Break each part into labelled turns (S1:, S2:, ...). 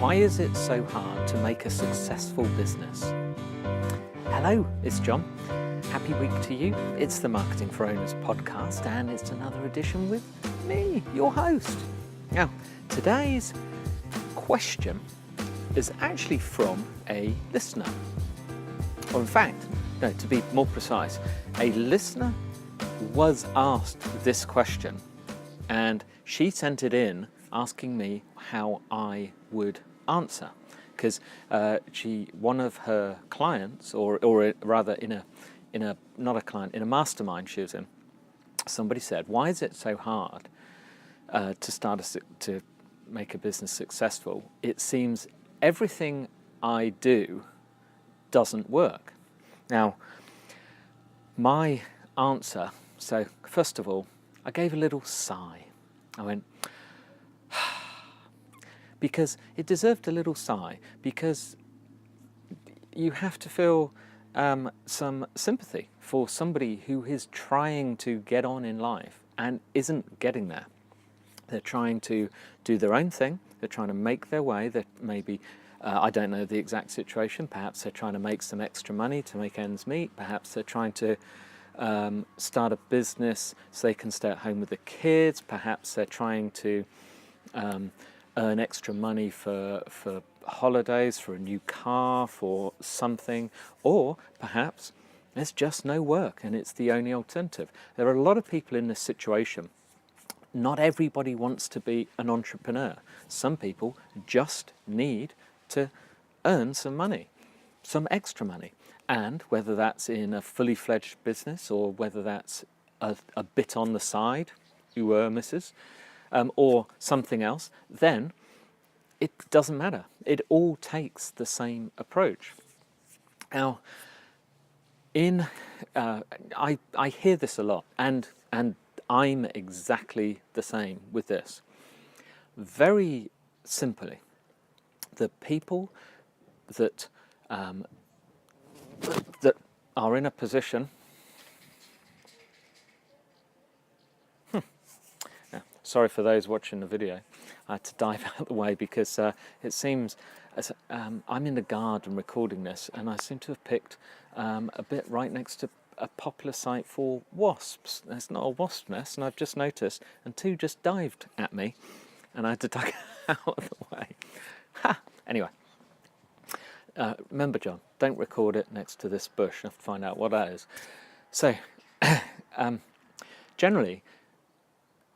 S1: Why is it so hard to make a successful business? Hello, it's John. Happy week to you. It's the Marketing for Owners podcast, and it's another edition with me, your host. Now, today's question is actually from a listener. Or in fact, no, to be more precise, a listener was asked this question, and she sent it in asking me how I would answer, because one of her clients, or rather in a not a client, in a mastermind she was in, somebody said, why is it so hard to make a business successful? It seems everything I do doesn't work. Now, my answer, so first of all, I gave a little sigh. I went, because it deserved a little sigh, because you have to feel some sympathy for somebody who is trying to get on in life and isn't getting there. They're trying to do their own thing, they're trying to make their way, they're maybe, I don't know the exact situation, perhaps they're trying to make some extra money to make ends meet, perhaps they're trying to start a business so they can stay at home with the kids, perhaps they're trying to earn extra money for holidays, for a new car, for something, or perhaps there's just no work and it's the only alternative. There are a lot of people in this situation. Not everybody wants to be an entrepreneur. Some people just need to earn some money, some extra money. And whether that's in a fully fledged business or whether that's a bit on the side, misses, or something else, then it doesn't matter. It all takes the same approach. Now, I hear this a lot, and I'm exactly the same with this. Very simply, the people that that are in a position. Sorry for those watching the video. I had to dive out of the way because it seems as I'm in the garden recording this, and I seem to have picked a bit right next to a popular site for wasps. There's not a wasp nest, and I've just noticed, and two just dived at me, and I had to duck out of the way. Ha! Anyway, remember, John, don't record it next to this bush. I have to find out what that is. So, generally,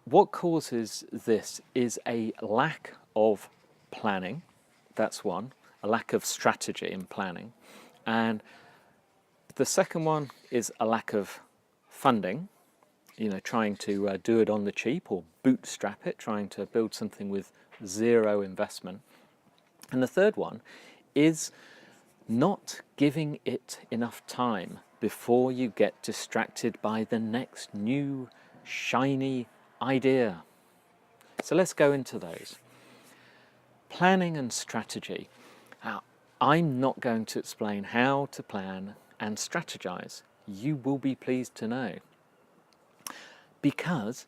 S1: what causes this is a lack of planning. That's one, a lack of strategy in planning. And the second one is a lack of funding, trying to do it on the cheap or bootstrap it, trying to build something with zero investment. And the third one is not giving it enough time before you get distracted by the next new shiny idea. So let's go into those. Planning and strategy. Now, I'm not going to explain how to plan and strategize. You will be pleased to know. Because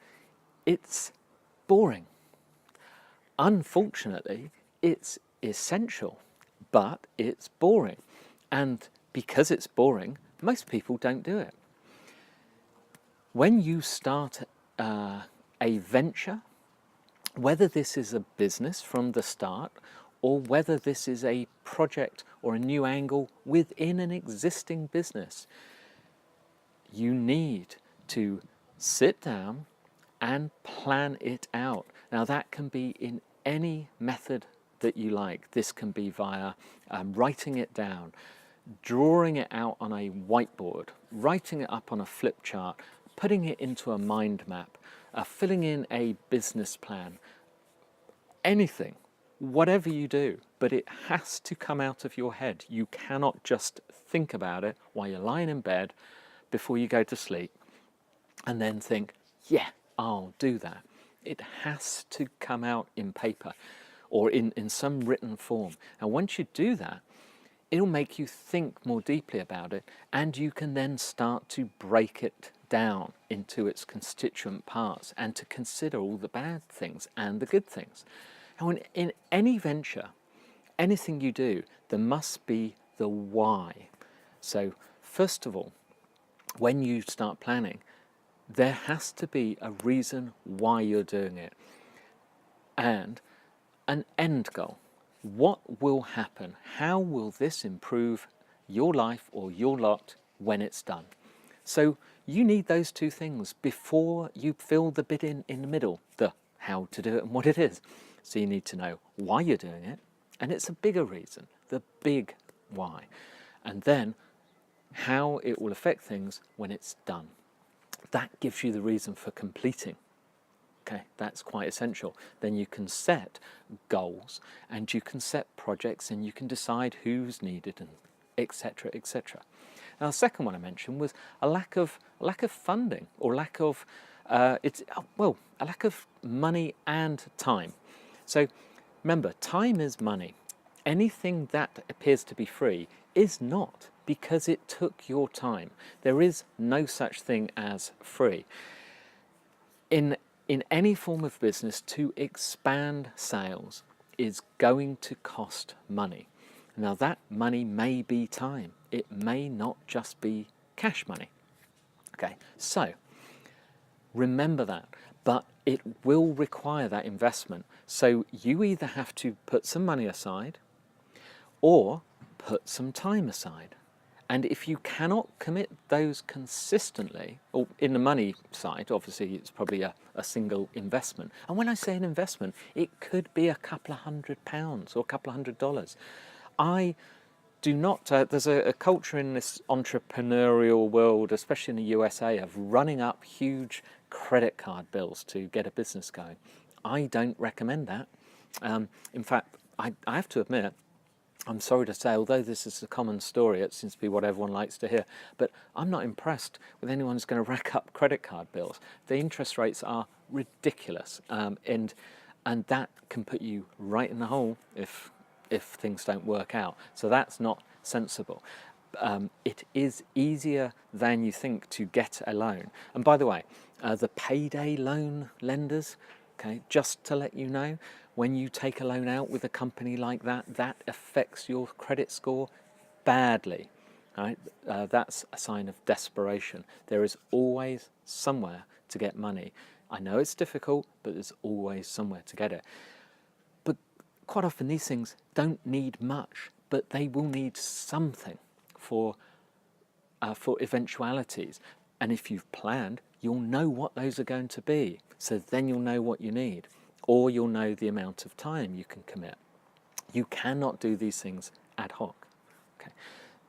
S1: it's boring. Unfortunately, it's essential, but it's boring. And because it's boring, most people don't do it. When you start a venture, whether this is a business from the start or whether this is a project or a new angle within an existing business, you need to sit down and plan it out. Now, that can be in any method that you like. This can be via writing it down, drawing it out on a whiteboard, writing it up on a flip chart, putting it into a mind map, filling in a business plan, anything, whatever you do, but it has to come out of your head. You cannot just think about it while you're lying in bed before you go to sleep and then think, yeah, I'll do that. It has to come out in paper or in some written form. And once you do that, it'll make you think more deeply about it, and you can then start to break it down into its constituent parts and to consider all the bad things and the good things. And in any venture, anything you do, there must be the why. So first of all, when you start planning, there has to be a reason why you're doing it and an end goal. What will happen? How will this improve your life or your lot when it's done? So you need those two things before you fill the bit in the middle, the how to do it and what it is. So you need to know why you're doing it, and it's a bigger reason, the big why. And then how it will affect things when it's done. That gives you the reason for completing. Okay, that's quite essential. Then you can set goals and you can set projects and you can decide who's needed and etc. etc. Now the second one I mentioned was a lack of funding or a lack of money and time. So remember, time is money. Anything that appears to be free is not, because it took your time. There is no such thing as free. In any form of business, to expand sales is going to cost money. Now that money may be time. It may not just be cash money. Okay, so remember that, but it will require that investment. So you either have to put some money aside or put some time aside. And if you cannot commit those consistently, or in the money side, obviously it's probably a single investment. And when I say an investment, it could be a couple of £100 or a couple of $100. I do not, there's a culture in this entrepreneurial world, especially in the USA, of running up huge credit card bills to get a business going. I don't recommend that. In fact, I have to admit, I'm sorry to say, although this is a common story, it seems to be what everyone likes to hear, but I'm not impressed with anyone who's going to rack up credit card bills. The interest rates are ridiculous, and that can put you right in the hole if things don't work out. So that's not sensible. It is easier than you think to get a loan. And by the way, the payday loan lenders, okay, just to let you know, when you take a loan out with a company like that, that affects your credit score badly. Right? That's a sign of desperation. There is always somewhere to get money. I know it's difficult, but there's always somewhere to get it. But quite often these things don't need much, but they will need something for eventualities. And if you've planned, you'll know what those are going to be. So then you'll know what you need, or you'll know the amount of time you can commit. You cannot do these things ad hoc. Okay.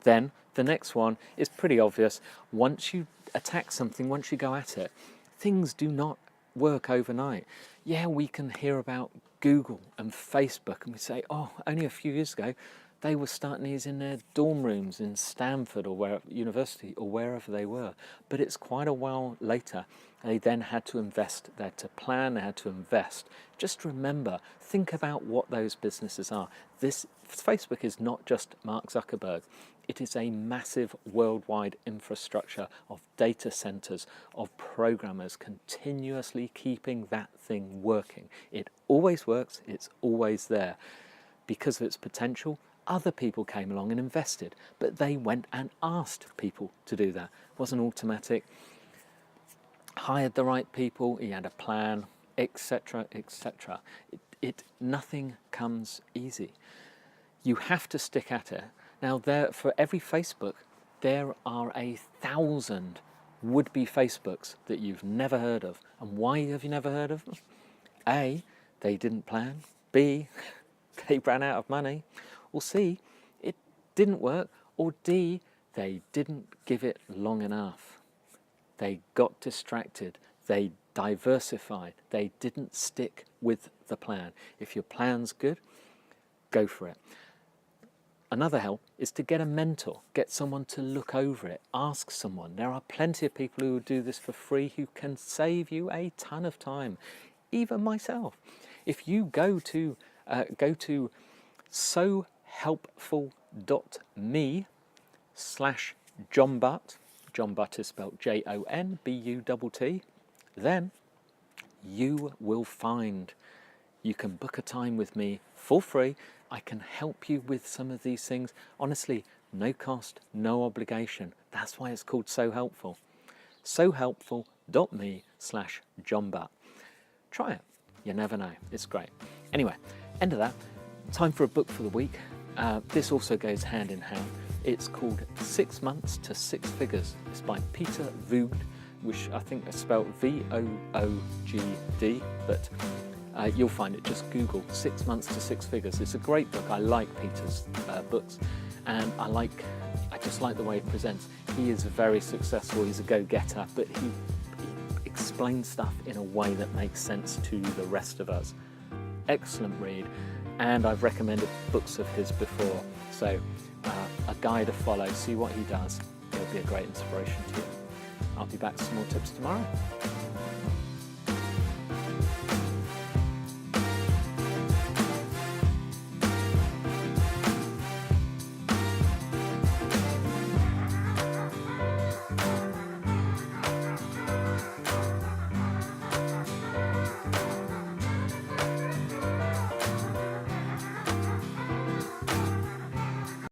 S1: Then the next one is pretty obvious. Once you attack something, once you go at it, things do not work overnight. Yeah, we can hear about Google and Facebook, and we say, oh, only a few years ago, they were starting these in their dorm rooms in Stanford or where university or wherever they were. But it's quite a while later. They then had to invest. They had to plan. They had to invest. Just remember, think about what those businesses are. This Facebook is not just Mark Zuckerberg. It is a massive worldwide infrastructure of data centers, of programmers continuously keeping that thing working. It always works. It's always there. Because of its potential, other people came along and invested, but they went and asked people to do that. It wasn't automatic. Hired the right people, he had a plan, etc., etc. Nothing comes easy. You have to stick at it. Now, for every Facebook, there are 1,000 would-be Facebooks that you've never heard of. And why have you never heard of them? A, they didn't plan. B, they ran out of money. Or C, it didn't work. Or D, they didn't give it long enough. They got distracted. They diversified. They didn't stick with the plan. If your plan's good, go for it. Another help is to get a mentor, get someone to look over it, ask someone. There are plenty of people who will do this for free who can save you a ton of time, even myself. If you go to sohelpful.me/John Butt, John Butt is spelled JONBUTT, then you will find you can book a time with me for free I can help you with some of these things. Honestly, no cost, no obligation. That's why it's called So Helpful. sohelpful.me/John Butt. Try it. You never know. It's great. Anyway, end of that. Time for a book for the week. This also goes hand in hand. It's called 6 Months to Six Figures. It's by Peter Voogd, which I think is spelled Voogd, but you'll find it. Just Google 6 Months to Six Figures. It's a great book. I like Peter's books, and I just like the way he presents. He is very successful. He's a go-getter, but he explains stuff in a way that makes sense to the rest of us. Excellent read, and I've recommended books of his before, so a guy to follow. See what he does. It'll be a great inspiration to you. I'll be back with some more tips tomorrow.